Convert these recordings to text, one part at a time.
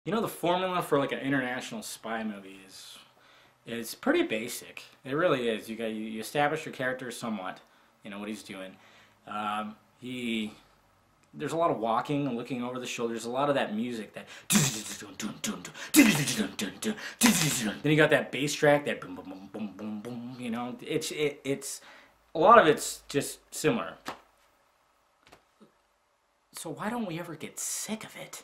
You know, the formula for like an international spy movie is pretty basic. It really is. You establish your character somewhat, you know what he's doing. He There's a lot of walking and looking over the shoulder. There's a lot of that music that then you got that bass track that boom boom boom boom boom boom. You know, it's a lot of it's just similar. So why don't we ever get sick of it?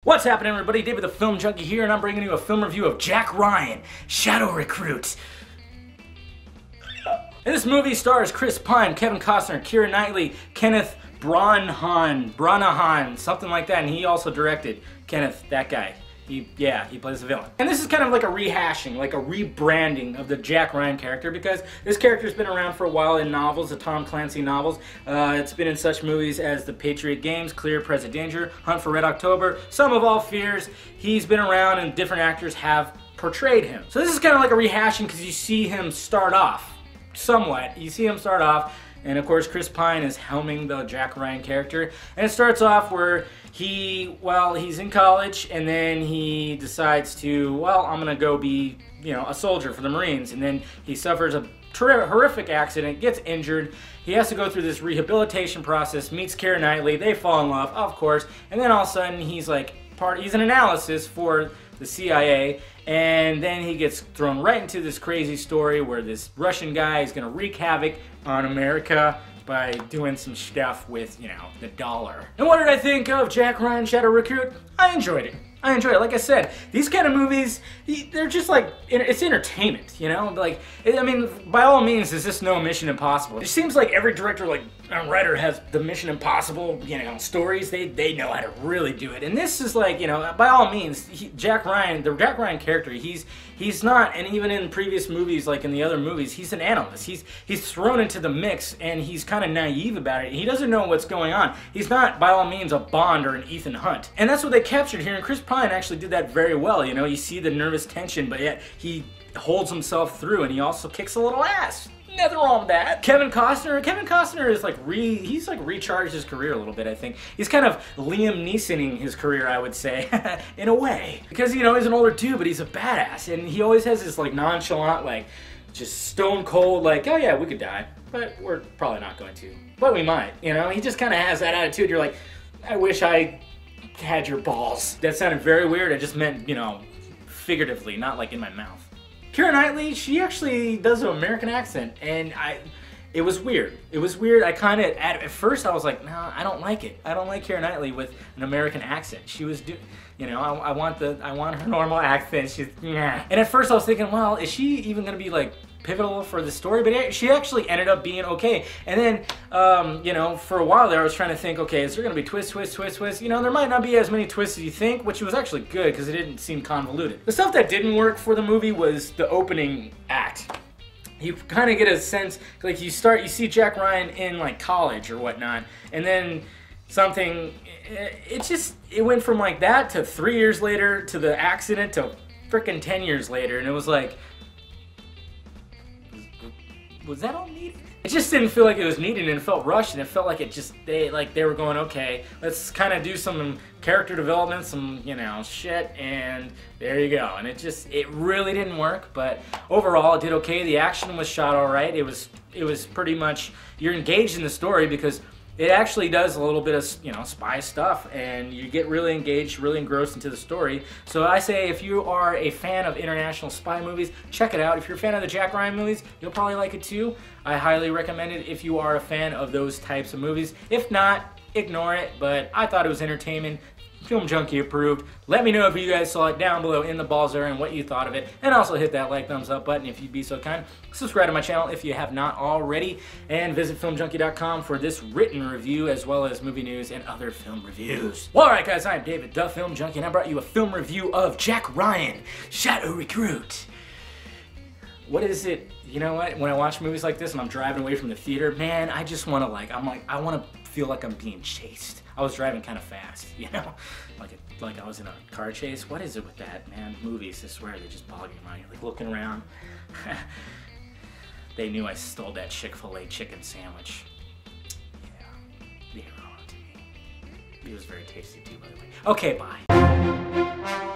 What's happening, everybody? David the Film Junkie here, and I'm bringing you a film review of Jack Ryan, Shadow Recruit. And this movie stars Chris Pine, Kevin Costner, Keira Knightley, Kenneth Branagh, something like that, and he also directed Kenneth, that guy. He plays the villain. And this is kind of like a rehashing, like a rebranding of the Jack Ryan character, because this character's been around for a while in novels, the Tom Clancy novels. It's been in such movies as The Patriot Games, Clear, Present Danger, Hunt for Red October, Sum of All Fears. He's been around and different actors have portrayed him. So this is kind of like a rehashing because you see him start off, somewhat. You see him start off, and of course Chris Pine is helming the Jack Ryan character. And it starts off where he's in college, and then he decides to, well, I'm gonna go be, a soldier for the Marines. And then he suffers a horrific accident, gets injured. He has to go through this rehabilitation process, meets Keira Knightley, they fall in love, of course, and then all of a sudden he's an analysis for the CIA, and then he gets thrown right into this crazy story where this Russian guy is gonna wreak havoc on America by doing some stuff with, the dollar. And what did I think of Jack Ryan Shadow Recruit? I enjoyed it. Like I said, these kind of movies, they're just it's entertainment, by all means, is this no Mission Impossible? It seems like every director, writer has the Mission Impossible, stories. They know how to really do it. And this is by all means, the Jack Ryan character, he's not, and even in previous movies, like in the other movies, he's an analyst. He's thrown into the mix, and he's kind of naive about it. He doesn't know what's going on. He's not, by all means, a Bond or an Ethan Hunt. And that's what they captured here, and Chris Pine actually did that very well. You see the nervous tension, but yet he holds himself through, and he also kicks a little ass. Nothing wrong with that. Kevin Costner is he's recharged his career a little bit, I think. He's kind of Liam Neesoning his career, I would say, in a way. Because, he's an older dude, but he's a badass. And he always has this, nonchalant, just stone cold, oh yeah, we could die, but we're probably not going to. But we might, He just kind of has that attitude. You're like, I wish I had your balls. That sounded very weird. I just meant, figuratively, not in my mouth. Keira Knightley, she actually does an American accent, and it was weird. It was weird. At first I was like, no, I don't like it. I don't like Keira Knightley with an American accent. She was I want her normal accent. She's, yeah. And at first I was thinking, well, is she even gonna be pivotal for the story? But she actually ended up being okay. And then, for a while there, I was trying to think, okay, is there going to be twists? There might not be as many twists as you think, which was actually good because it didn't seem convoluted. The stuff that didn't work for the movie was the opening act. You kind of get a sense, you see Jack Ryan in college or whatnot, and then it went from that to 3 years later to the accident to frickin' 10 years later, and it was was that all needed? It just didn't feel like it was needed, and it felt rushed, and it felt like they were going, okay, let's kind of do some character development, some, shit, and there you go. And it really didn't work, but overall it did okay. The action was shot all right. It was pretty much, you're engaged in the story because it actually does a little bit of, spy stuff, and you get really engaged, really engrossed into the story. So I say if you are a fan of international spy movies, check it out. If you're a fan of the Jack Ryan movies, you'll probably like it too. I highly recommend it if you are a fan of those types of movies. If not, ignore it, but I thought it was entertainment. Film Junkie approved. Let me know if you guys saw it down below in the balls area and what you thought of it. And also hit that thumbs up button if you'd be so kind. Subscribe to my channel if you have not already. And visit filmjunkie.com for this written review as well as movie news and other film reviews. Well, alright guys, I'm David the Film Junkie, and I brought you a film review of Jack Ryan, Shadow Recruit. What is it? You know what? When I watch movies like this and I'm driving away from the theater, man, I just want to I want to feel like I'm being chased. I was driving kind of fast, like I was in a car chase. What is it with that, man? Movies, I swear, they just bog your mind. You're looking around. they knew I stole that Chick-fil-A chicken sandwich. Yeah, they were on to me. It was very tasty too, by the way. Okay, bye.